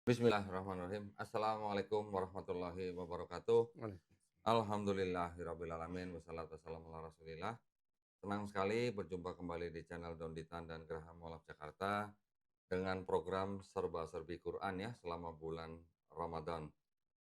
Bismillahirrahmanirrahim. Assalamualaikum warahmatullahi wabarakatuh. Alhamdulillahirrabbilalamin. Wassalatu wassalamu ala rasulillah. Senang sekali berjumpa kembali di channel Donditan dan Geraham Mualaf Jakarta dengan program Serba-Serbi Quran ya selama bulan Ramadan.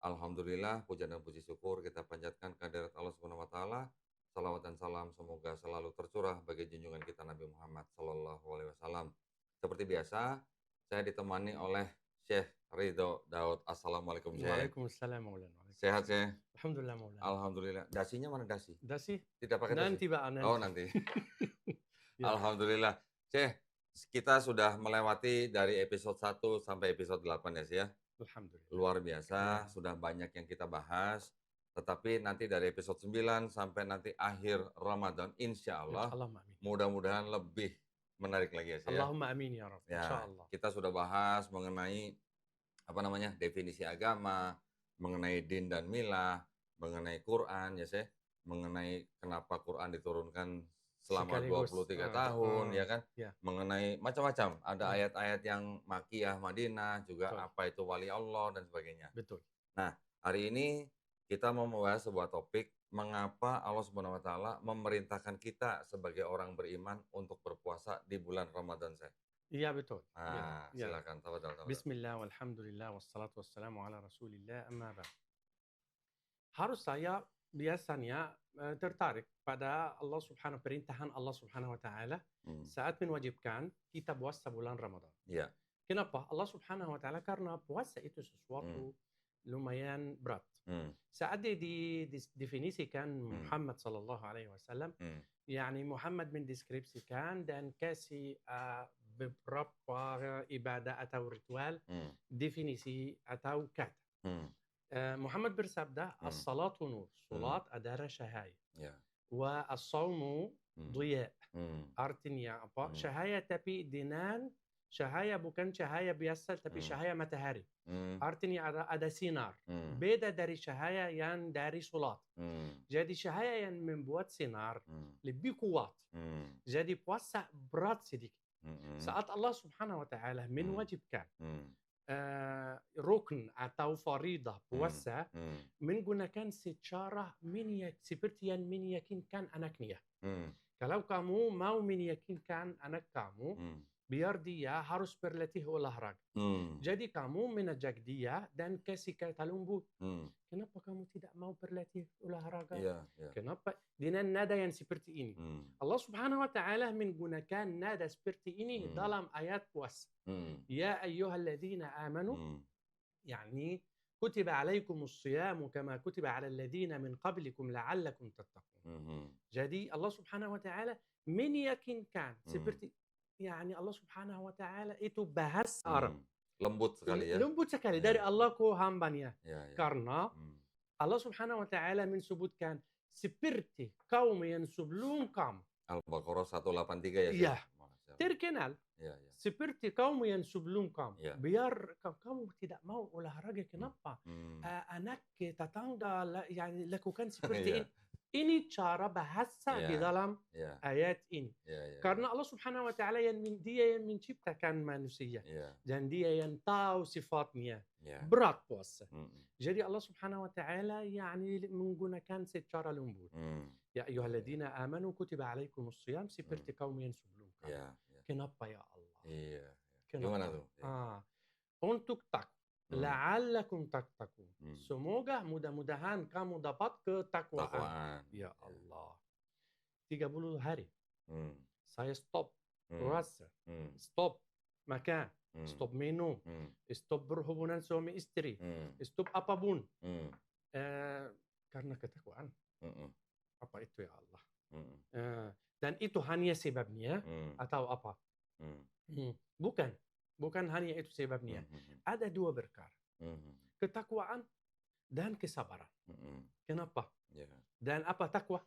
Alhamdulillah, puja dan puji syukur kita panjatkan kehadirat Allah Subhanahu wa taala. Salawat dan salam semoga selalu tercurah bagi junjungan kita Nabi Muhammad sallallahu alaihi wasallam. Seperti biasa, saya ditemani oleh Syekh Ridho Daud. Assalamualaikum Syekh. Waalaikumsalam Maulana. Sehat Syekh? Alhamdulillah Maulana. Alhamdulillah. Dasinya mana dasi? Dasi? Tidak pakai dasi? Nanti Pak, nanti. Oh nanti. Ya. Alhamdulillah. Syekh, kita sudah melewati dari episode 1 sampai episode 8 ya Syekh ya. Alhamdulillah. Luar biasa, Ya. sudah banyak yang kita bahas. Tetapi nanti dari episode 9 sampai nanti akhir Ramadan, insya Allah, Allahumma amin. mudah-mudahan lebih menarik lagi ya Syekh ya. Allahumma amin ya Rabb. Ya, Insyaallah. kita sudah bahas mengenai definisi agama, mengenai din dan milah, mengenai Quran ya Syekh, mengenai kenapa Quran diturunkan selama Sekaligus, 23 tahun ya kan, ya. mengenai macam-macam, ada Ya. ayat-ayat yang Makkiyah, Madinah, juga Betul. apa itu wali Allah dan sebagainya. Betul. Nah, hari ini kita mau membahas sebuah topik, mengapa Allah Subhanahu wa taala memerintahkan kita sebagai orang beriman untuk berpuasa di bulan Ramadan, Syekh. Iya betul. Nah, Ya. silakan. Tafadhal. Bismillah walhamdulillah wassalatu wassalamu ala rasulillah amma ba'd. Harus saya biasanya tertarik pada Allah Subhanahu perintahan Allah Subhanahu wa taala saat menwajibkan kita puasa bulan Ramadan. Iya. Kenapa? Allah Subhanahu wa taala karena puasa itu sesuatu lumayan berat. Saat didefinisikan Muhammad sallallahu alaihi wasallam, yakni Muhammad mendeskripsikan dan kasih beberapa ibadah atau ritual definisi atau kata. Muhammad bersabda, as-salatu nur, salat adalah cahaya. Ya. Wa as-sawmu diya. Artinya apa? Hmm. Cahaya tapi dengan cahaya bukan cahaya biasa tapi cahaya matahari. Artinya ada sinar. Beda dari cahaya yang dari salat. Jadi cahaya yang membuat sinar lebih kuat. Jadi puasa berat sedikit. Saat Allah Subhanahu wa taala menwajibkan rukun atau faridah puasa menggunakan secara seperti yang meyakinkan anaknya. Kalau kamu mau meyakinkan anak kamu, biar dia harus berlatih olahraga. Jadi kamu mengajak dia dan kasih kata lembut. Kenapa kamu tidak mau berlatih olahraga? Iya. Kenapa? Dengan nada yang seperti ini. Allah Subhanahu wa taala menggunakan nada seperti ini dalam ayat puasa. Ya ayyuhalladzina amanu, yani kutiba alaikumus siyamu kama kutiba alal ladzina min qablikum la'allakum tattaqun. Jadi Allah Subhanahu wa taala meyakinkan seperti yani Allah Subhanahu wa taala itu bahasa Arab. Lembut sekali ya. Lembut sekali dari Allah ke hambanya. Ya. Karena Allah Subhanahu wa taala menyebutkan seperti kaum yang sebelum kamu. Al-Baqarah 183 ya. Iya. Terkenal. Ya. Seperti kaum yang sebelum kamu. Ya. Biar kamu tidak mau olahraga. Kenapa? Anak tetangga yani lakukan seperti ini. Ini cara bahasa di dalam ayat ini. Karena Allah Subhanahu wa taala dia yang menciptakan manusia. Dan dia yang tahu sifatnya. Berat puasa. Jadi Allah Subhanahu wa taala yani menggunakan secara lembut. Ya ayyuhalladzina amanu kutiba alaikumus shiyam seperti kaum yang sebelum kamu. Kenapa ya Allah? Iya. Kenapa? Gimana tuh? Untuk takwa. La'allakum tattaqun. Semoga mudah-mudahan kamu dapat ketakwaan. Ya Allah. 30 hari. Saya stop puasa. Stop makan. Stop minum. Stop berhubungan suami istri. Stop apapun. Karena ketakwaan. Apa itu ya Allah? Dan itu hanya sebabnya atau apa? Bukan hanya itu sebabnya. Ada dua perkara. Ketakwaan dan kesabaran. Kenapa? Dan apa takwa?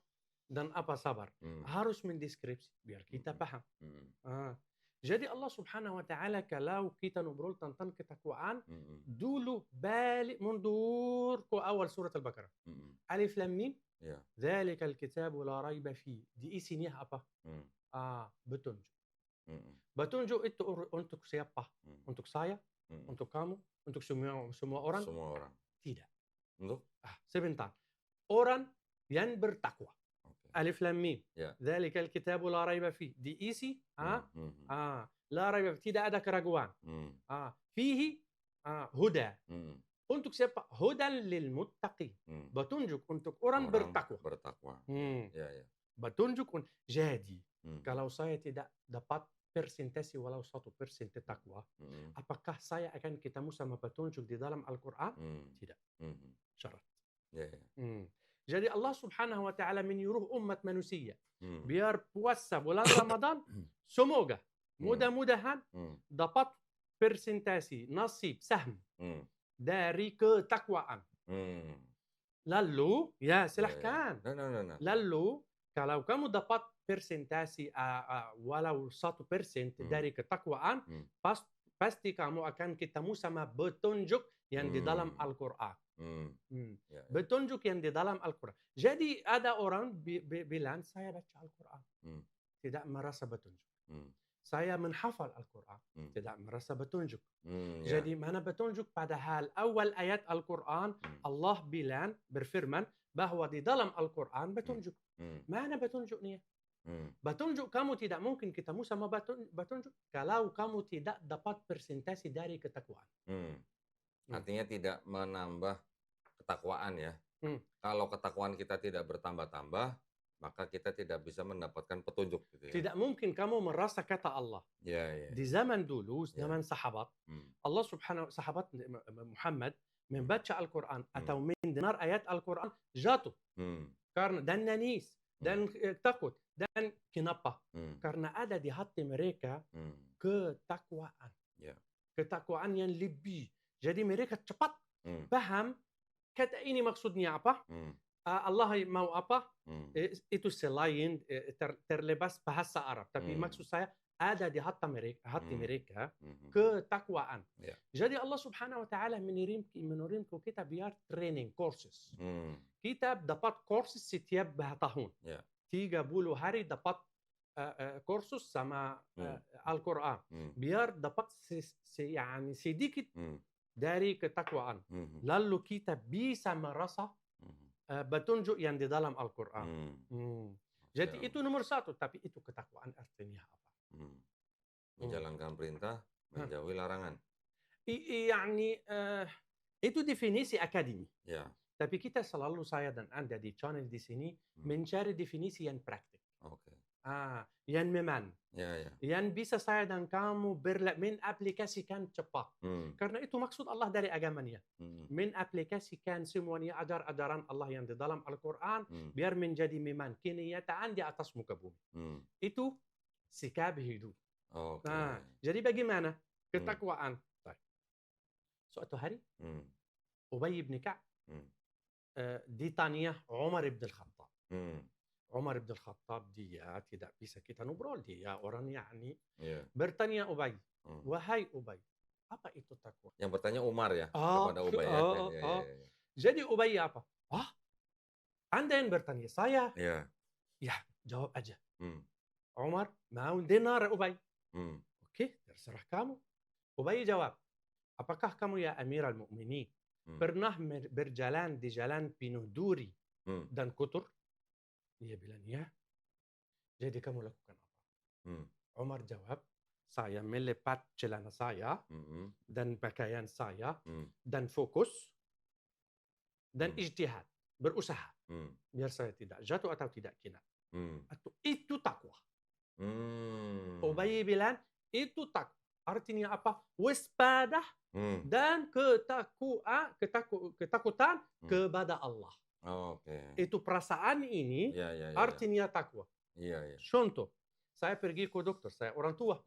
Dan apa sabar? Harus mendeskripsi biar kita paham. Jadi Allah Subhanahu wa taala kalau kita ngobrol tentang ketakwaan, dulu balik mundur ke awal surat Al-Baqarah. Alif Lam Mim. Dzalikal kitabu la raiba fi. Di isinya apa? Petunjuk. Petunjuk itu untuk siapa? Untuk saya, Untuk kamu, untuk semua orang? Semua orang. Tidak. Untuk? Sebentar. Orang yang bertakwa. Okay. Alif Lam Mim. Dzalikal kitabu la raiba fihi. Diisi la raiba, tidak ada keraguan. Fihi huda. Untuk siapa? Hudan lil muttaqin. Petunjuk untuk orang bertakwa. Petunjuk. Jadi, kalau saya tidak dapat persentase walau 1% takwa, apakah saya akan ketemu sama petunjuk di dalam Al-Quran? Tidak. Syarat. Jadi Allah Subhanahu wa Ta'ala menyuruh umat manusia biar puasa bulan Ramadan, semoga mudah-mudahan dapat persentase, nasib, sahm dari ketakwaan. Lalu, silahkan. Lalu, kalau kamu dapat persentase walau 1% dari ketakwaan, pasti kamu akan ketemu sama petunjuk yang di dalam Al-Quran. Petunjuk yang di dalam Al-Quran. Jadi ada orang bilang, saya baca Al-Quran, tidak merasa petunjuk. Saya menghafal Al-Quran, tidak merasa petunjuk. Jadi mana petunjuk? Padahal awal ayat Al-Quran, Allah bilang, berfirman, bahwa di dalam Al-Quran petunjuk. Mana petunjuknya? Petunjuk kamu tidak mungkin ketemu sama petunjuk kalau kamu tidak dapat persentase dari ketakwaan. Artinya tidak menambah ketakwaan ya. Kalau ketakwaan kita tidak bertambah-tambah, maka kita tidak bisa mendapatkan petunjuk. Gitu ya. Tidak mungkin kamu merasa kata Allah. Di zaman dulu, zaman sahabat, Allah Subhanahu sahabat Muhammad membaca Al-Quran atau mendengar ayat Al-Quran jatuh. Karena dan nangis dan takut. Dan kenapa? Karena ada di hati mereka ketakwaan. Ketakwaan yang lebih. Jadi mereka cepat paham kata ini maksudnya apa, Allah mau apa, itu selain terlepas bahasa Arab. Tapi maksud saya ada di hati mereka ketakwaan. Jadi Allah Subhanahu wa Ta'ala menurunkan kita biar training courses. Kita dapat courses setiap tahun. 30 hari dapat kursus sama Al-Quran. Biar dapat sedikit dari ketakwaan. Lalu kita bisa merasa petunjuk yang di dalam Al-Quran. Jadi itu nomor 1. Tapi itu ketakwaan artinya apa? Menjalankan perintah, menjauhi larangan. Itu definisi akademi. Tapi kita selalu, saya dan Anda di channel di sini, mencari definisi yang praktik. Yang memang. Yang bisa saya dan kamu mengaplikasikan cepat. Karena itu maksud Allah dari agamanya. Mengaplikasikan semuanya ajaran Allah yang di dalam Al-Quran biar menjadi memang kenyataan di atas muka bumi. Itu sikap hidup. Jadi bagaimana? Ketakwaan. Suatu hari, Ubay bin Ka'ab ditanya Umar bin Khattab. Umar bin Khattab dia tidak bisa kita ngobrol, dia orang bertanya Ubay, wahai Ubay, apa itu takwa? Yang bertanya Umar ya kepada Ubay. Jadi Ubay apa? Anda yang bertanya saya? Ya, jawab aja. Umar mau dengar Ubay. Oke, terserah kamu. Ubay jawab, apakah kamu ya Amirul Mukminin pernah berjalan di jalan penuh duri dan kotor? Dia bilang, ya. Jadi kamu lakukan apa? Umar jawab, saya melepas celana saya dan pakaian saya dan fokus dan ijtihad, berusaha. Biar saya tidak jatuh atau tidak kena. Itu takwa. Ubay bilang, itu takwa. Artinya apa? Waspada dan ketakutan kepada Allah. Itu perasaan ini artinya takwa. Contoh, saya pergi ke dokter, saya orang tua.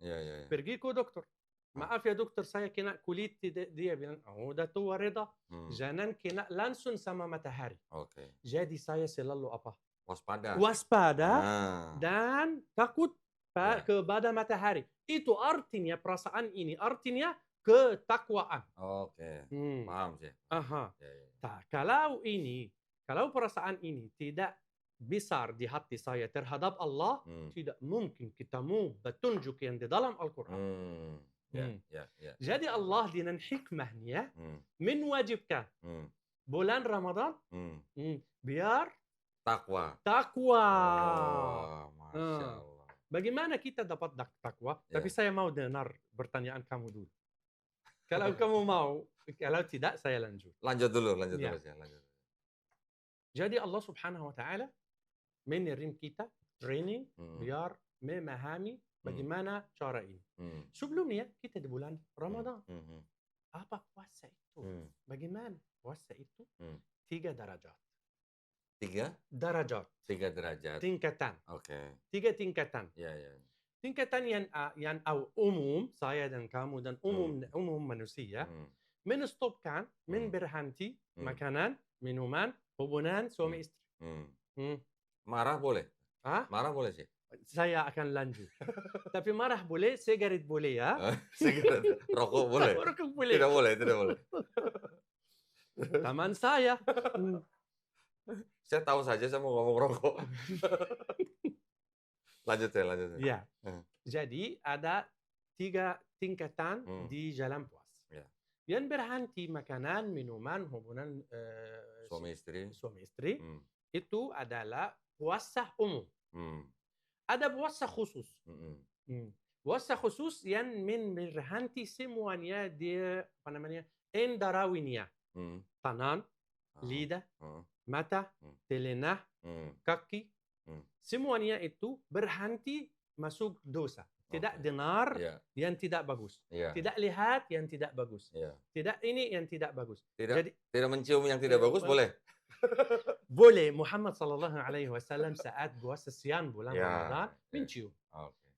Pergi ke dokter. Maaf ya dokter, saya kena kulit. Dia bilang, udah tua reda. Jangan kena langsung sama matahari. Jadi saya selalu apa? Waspada dan takut kepada matahari. Itu artinya perasaan ini. Artinya ketakwaan. Paham sih. Kalau perasaan ini tidak besar di hati saya terhadap Allah, tidak mungkin ketemu petunjuk yang di dalam Al-Quran. Jadi Allah dengan hikmahnya menwajibkan bulan Ramadan biar takwa. Oh, Masya Allah. Bagaimana kita dapat takwa? Tapi saya mau dengar pertanyaan kamu dulu. Kalau kamu mau, kalau tidak saya lanjut. Lanjut dulu. Jadi Allah Subhanahu wa taala mengirim kita training biar memahami bagaimana cara ini. Sebelumnya kita di bulan Ramadan. Apa puasa itu? Bagaimana puasa itu? 3 derajat. 3 derajat. Tingkatan. Oke. 3 tingkatan. Ya. Tingkatan yang umum, saya dan kamu dan umum manusia, menstopkan, berhenti makanan, minuman, hubungan suami istri. Marah boleh? Marah boleh sih. Saya akan lanjut. Tapi marah boleh, sigaret boleh ya. Sigaret, rokok boleh? Rokok boleh. Tidak boleh. Teman saya. Saya tahu saja saya mau ngomong rokok. Lanjut. Ya. Jadi ada 3 tingkatan di jalan puasa. Yang berhenti makanan, minuman, hubungan suami istri itu adalah puasa umum. Ada puasa khusus. Puasa khusus yang berhenti semuanya dia indrawiyah. Tangan, lidah, mata, telinga, kaki, semuanya itu berhenti masuk dosa. Tidak dengar yang tidak bagus. Tidak lihat yang tidak bagus. Tidak ini yang tidak bagus. Jadi tidak mencium yang tidak bagus boleh? Boleh. Muhammad sallallahu alaihi wasallam saat puasa siang bulan Ramadan mencium.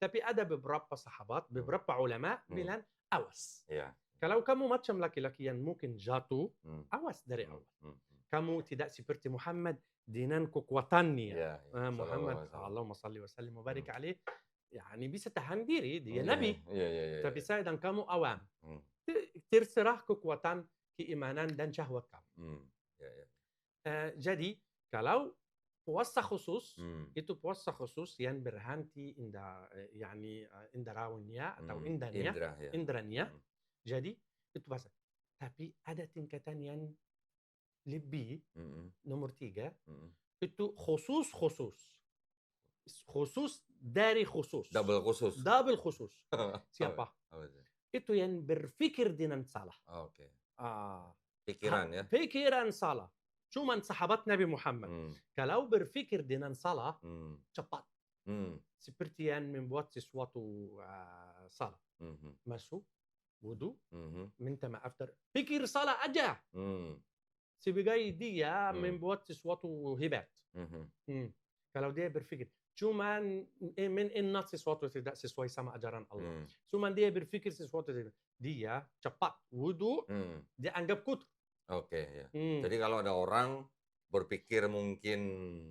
Tapi ada beberapa sahabat, beberapa ulama bilang awas. Kalau kamu macam laki-laki yang mungkin jatuh, awas dari Allah. Kamu tidak seperti Muhammad dengan kekuatannya. Muhammad Allahumma salli wa sallim wa barik alaih. Yani bisa tahan diri, dia Nabi. Tapi saya dan kamu awam. Terserah kekuatan keimanan dan syahwat kamu. Jadi kalau puasa khusus itu puasa khusus yang berhenti indrawiyah atau indranya. Jadi itu puasa. Tapi ada tingkatan yang lebih nomor 3 itu khusus dari khusus. Double khusus. Siapa? Itu yang berpikir dengan salah. Pikiran salah. Cuman sahabat Nabi Muhammad. Kalau berpikir dengan salah, cepat. Seperti yang membuat sesuatu salah. Masuk, wudu, minta maaf. Pikir salah aja. Sebagai dia membuat sesuatu hebat. Kalau dia berpikir, cuman mengingat sesuatu tidak sesuai sama ajaran Allah. Cuman dia berpikir sesuatu dia cepat wudu, dia anggap kutu. Jadi kalau ada orang berpikir mungkin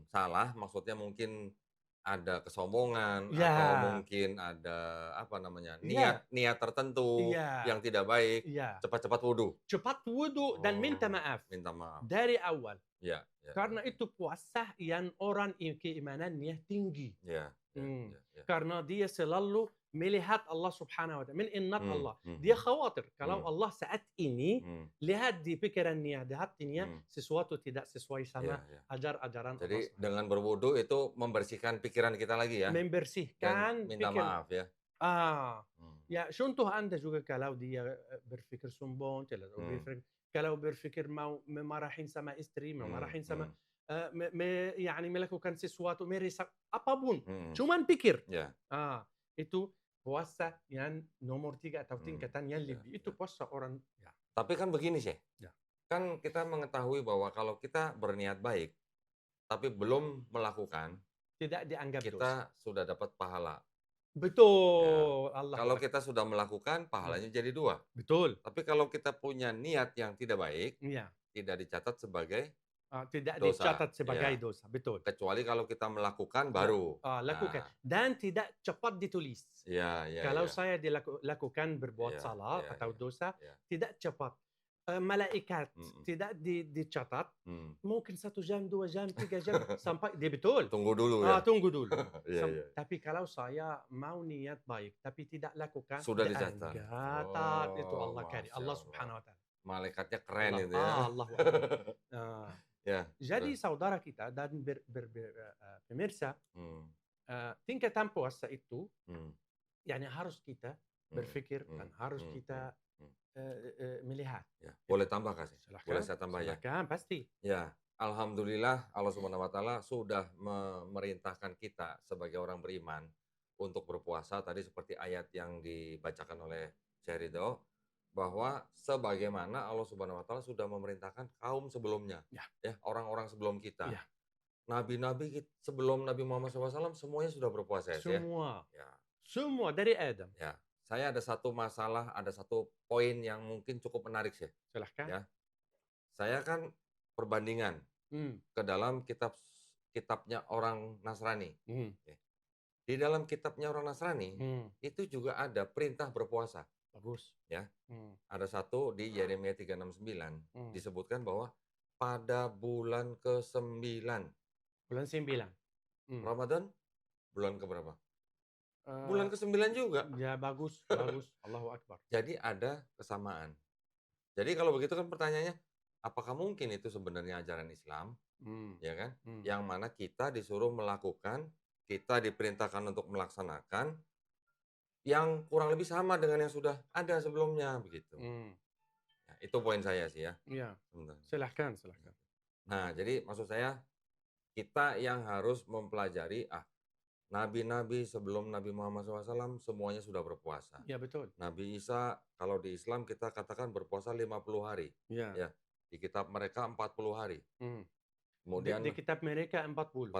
salah, maksudnya mungkin ada kesombongan atau mungkin ada niat tertentu yang tidak baik, cepat-cepat wudu. Cepat wudu dan minta maaf. Dari awal. Karena itu puasa yang orang keimanannya tinggi. Karena dia selalu melihat Allah Subhanahu wa taala, mengingat Allah. Dia khawatir kalau Allah saat ini lihat di pikirannya, di hatinya sesuatu tidak sesuai sama ajaran Allah. Jadi dengan berwudu itu membersihkan pikiran kita lagi ya. Membersihkan dan minta maaf ya. Ya, contoh Anda juga kalau dia berpikir sombong, kalau berpikir mau memarahin sama istri, memarahin sama melakukan sesuatu, merisak apapun, cuman pikir. Itu puasa yang nomor 3 atau tingkatan yang lebih. Itu puasa orang. Tapi kan begini sih. Kan kita mengetahui bahwa kalau kita berniat baik, tapi belum melakukan, tidak dianggap kita dosa. Sudah dapat pahala. Betul. Kalau kita sudah melakukan, pahalanya jadi 2. Betul. Tapi kalau kita punya niat yang tidak baik, tidak dicatat sebagai dicatat sebagai dosa. Betul. Kecuali kalau kita melakukan baru. Lakukan. Dan tidak cepat ditulis. Kalau saya dilakukan berbuat salah atau dosa, tidak cepat. malaikat tidak dicatat, mungkin 1 jam, 2 jam, 3 jam sampai dia betul. Tunggu dulu ya. Tunggu dulu. Iya. Tapi kalau saya mau niat baik tapi tidak lakukan, sudah dicatat. Itu Allah karim, Allah Subhanahu wa taala. Malaikatnya keren itu ya. Allahu Akbar. Ya, jadi saudara kita dan pemirsa, tingkatan puasa itu yani harus kita berpikir dan harus kita melihat. Ya. Boleh tambah kasih? Silahkan. Boleh saya tambah ya? Silahkan, pasti. Ya, alhamdulillah Allah Subhanahu wa taala sudah memerintahkan kita sebagai orang beriman untuk berpuasa tadi seperti ayat yang dibacakan oleh Syekh Ridho, bahwa sebagaimana Allah Subhanahu wa taala sudah memerintahkan kaum sebelumnya, ya, orang-orang sebelum kita. Ya. Nabi-nabi sebelum Nabi Muhammad SAW semuanya sudah berpuasa ya. Semua dari Adam. Ya. Saya ada satu masalah, ada satu poin yang mungkin cukup menarik sih. Silahkan. Ya. Saya kan perbandingan ke dalam kitabnya orang Nasrani. Ya. Di dalam kitabnya orang Nasrani itu juga ada perintah berpuasa. Bagus. Ya. Ada satu di Yeremia 3:69 disebutkan bahwa pada bulan ke-9. Bulan 9. Ramadan bulan keberapa? Bulan ke-9 juga. Ya, bagus. Allahu Akbar. Jadi ada kesamaan. Jadi kalau begitu kan pertanyaannya, apakah mungkin itu sebenarnya ajaran Islam? Ya kan? Yang mana kita disuruh melakukan, kita diperintahkan untuk melaksanakan yang kurang lebih sama dengan yang sudah ada sebelumnya begitu. Ya, itu poin saya sih ya. Iya. Silahkan. Nah, jadi maksud saya kita yang harus mempelajari nabi-nabi sebelum Nabi Muhammad SAW semuanya sudah berpuasa. Ya, betul. Nabi Isa kalau di Islam kita katakan berpuasa 50 hari. Ya. Ya. Di kitab mereka 40 hari. Kemudian di kitab mereka 40.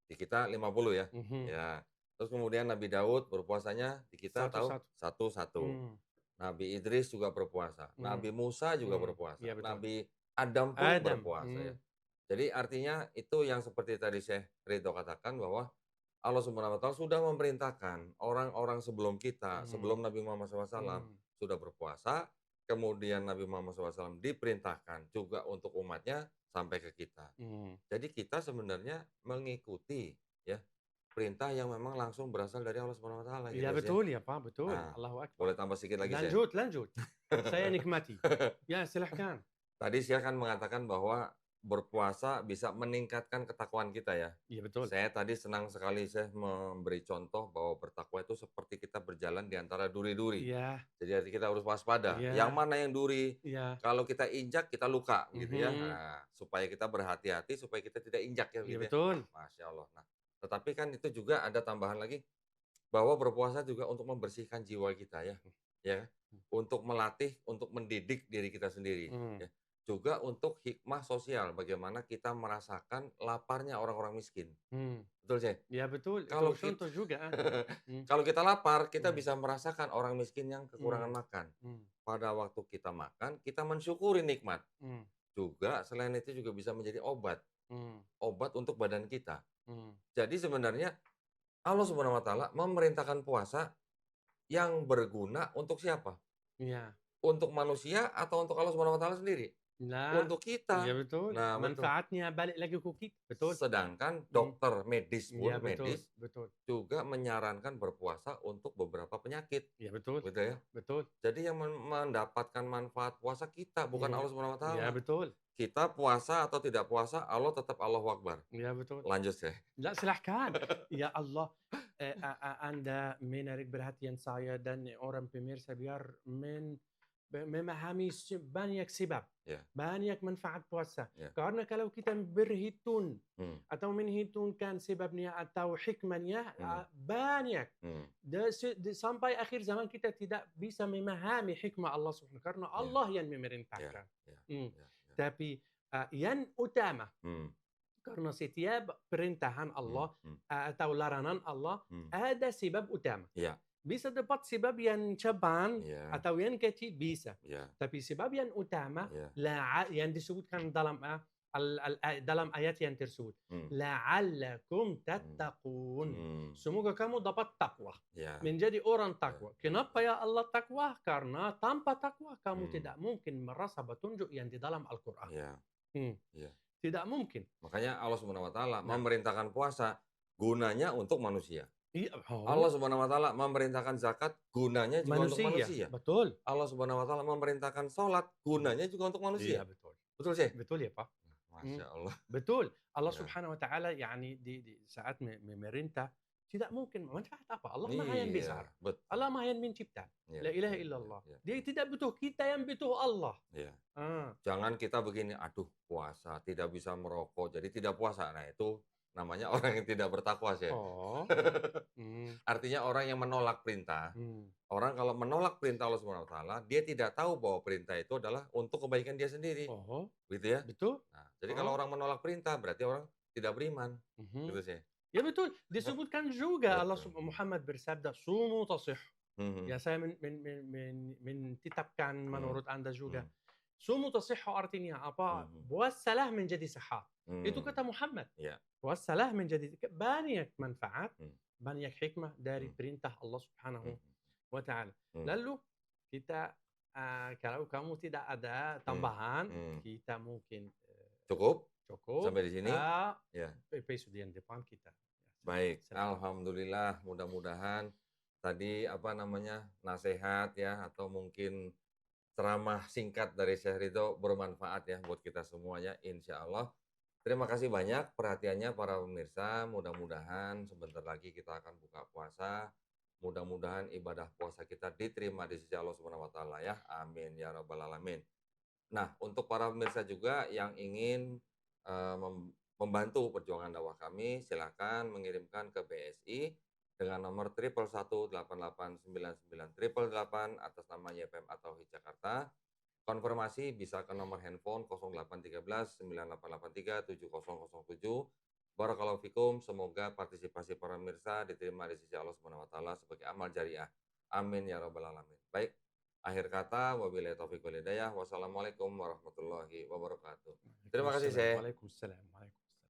Di kita 50 ya. Ya. Terus kemudian Nabi Daud berpuasanya di kita satu. Nabi Idris juga berpuasa. Nabi Musa juga berpuasa. Ya, Nabi Adam pun berpuasa ya. Jadi artinya itu yang seperti tadi Syekh Ridho katakan bahwa Allah Subhanahu wa taala sudah memerintahkan orang-orang sebelum kita, sebelum Nabi Muhammad SAW sudah berpuasa, kemudian Nabi Muhammad SAW diperintahkan juga untuk umatnya sampai ke kita. Jadi kita sebenarnya mengikuti ya perintah yang memang langsung berasal dari Allah Subhanahu wa taala. Ya, betul ya Pak, betul. Allahu Akbar. Boleh tambah sedikit lagi Lanjut. Saya nikmati. Ya, silahkan. Tadi saya kan mengatakan bahwa berpuasa bisa meningkatkan ketakwaan kita ya. Iya, betul. Saya tadi senang sekali saya memberi contoh bahwa bertakwa itu seperti kita berjalan di antara duri-duri. Iya. Jadi kita harus waspada. Iya. Yang mana yang duri? Iya. Kalau kita injak kita luka gitu ya. Nah, supaya kita berhati-hati supaya kita tidak injak ya. Iya, gitu betul. Ya. Masya Allah. Nah, tetapi kan itu juga ada tambahan lagi bahwa berpuasa juga untuk membersihkan jiwa kita ya. Ya. Untuk melatih, untuk mendidik diri kita sendiri. Ya. Juga untuk hikmah sosial, bagaimana kita merasakan laparnya orang-orang miskin. Betul, Syekh? Ya, betul. Kalau itu contoh juga. Kalau kita lapar, kita bisa merasakan orang miskin yang kekurangan makan. Pada waktu kita makan, kita mensyukuri nikmat. Juga selain itu juga bisa menjadi obat. Obat untuk badan kita. Jadi sebenarnya Allah Subhanahu wa taala memerintahkan puasa yang berguna untuk siapa? Iya. Untuk manusia atau untuk Allah Subhanahu wa taala sendiri? Nah, untuk kita. Iya, betul. Nah, manfaatnya balik lagi ke kita. Betul. Sedangkan dokter medis pun ya, betul. Juga menyarankan berpuasa untuk beberapa penyakit. Iya, betul. Betul ya? Betul. Jadi yang mendapatkan manfaat puasa kita, bukan Allah Subhanahu wa taala. Iya, betul. Kita puasa atau tidak puasa, Allah tetap Allahu Akbar. Iya, betul. Lanjut, Syekh. Silahkan. Ya Allah, Anda menarik perhatian saya dan orang pemirsa biar memahami banyak sebab, banyak manfaat puasa. Karena kalau kita berhitung atau menghitungkan sebabnya atau hikmahnya banyak, sampai akhir zaman kita tidak bisa memahami hikmah Allah Subhanahu karena Allah yang memerintahkan. Tapi yang utama, karena setiap perintahan Allah atau larangan Allah ada sebab utama. Bisa dapat sebab yang cabang atau yang kecil bisa. Tapi sebab yang utama yang disebutkan dalam dalam ayat yang tersebut. La'allakum tattaqun. Semoga kamu dapat takwa. Menjadi orang takwa. Kenapa ya Allah takwa? Karena tanpa takwa kamu tidak mungkin merasa petunjuk yang di dalam Al-Quran. Tidak mungkin. Makanya Allah Subhanahu wa taala memerintahkan puasa gunanya untuk manusia. Allah Subhanahu wa taala memerintahkan zakat gunanya juga untuk manusia. Betul. Allah Subhanahu wa taala memerintahkan salat gunanya juga untuk manusia. Iya, betul. Betul sih? Betul ya, Pak. Masya Allah. Betul. Allah Subhanahu wa taala yani di saat memerintah tidak mungkin manfaat apa? Allah Maha yang besar. Allah Maha yang mencipta. La ilaha illallah. Dia tidak butuh, kita yang butuh Allah. Jangan kita begini, aduh puasa, tidak bisa merokok, jadi tidak puasa. Nah itu namanya orang yang tidak bertakwa sih. Artinya orang yang menolak perintah. Orang kalau menolak perintah Allah Subhanahu wa taala, dia tidak tahu bahwa perintah itu adalah untuk kebaikan dia sendiri. Gitu ya? Betul. Nah, jadi kalau orang menolak perintah berarti orang tidak beriman. Gitu sih. Ya betul. Disebutkan juga Allah Muhammad bersabda, "Sumu tasih." Ya saya menetapkan menurut Anda juga. Sumu tasih artinya apa? Puasalah menjadi sehat. Itu kata Muhammad. Puasalah menjadi banyak manfaat, banyak hikmah dari perintah Allah Subhanahu wa taala. Lalu kita kalau kamu tidak ada tambahan, kita mungkin cukup sampai di sini. Episode yang depan kita. Baik, alhamdulillah, mudah-mudahan tadi nasihat ya atau mungkin ceramah singkat dari Syekh Ridho bermanfaat ya buat kita semuanya, insya Allah. Terima kasih banyak perhatiannya para pemirsa. Mudah-mudahan sebentar lagi kita akan buka puasa. Mudah-mudahan ibadah puasa kita diterima di sisi Allah Subhanahu wa taala ya. Amin ya rabbal alamin. Nah, untuk para pemirsa juga yang ingin membantu perjuangan dakwah kami, silakan mengirimkan ke BSI dengan nomor 111889988 atas nama YPM atau HIT Jakarta. Konfirmasi bisa ke nomor handphone 0813 9883 7007. Barakallahu fikum, semoga partisipasi para pemirsa diterima di sisi Allah Subhanahu wa taala sebagai amal jariah. Amin ya rabbal alamin. Baik, akhir kata wabillahi taufiq wal hidayah. Wassalamualaikum warahmatullahi wabarakatuh. Terima kasih, Syekh. Waalaikumsalam.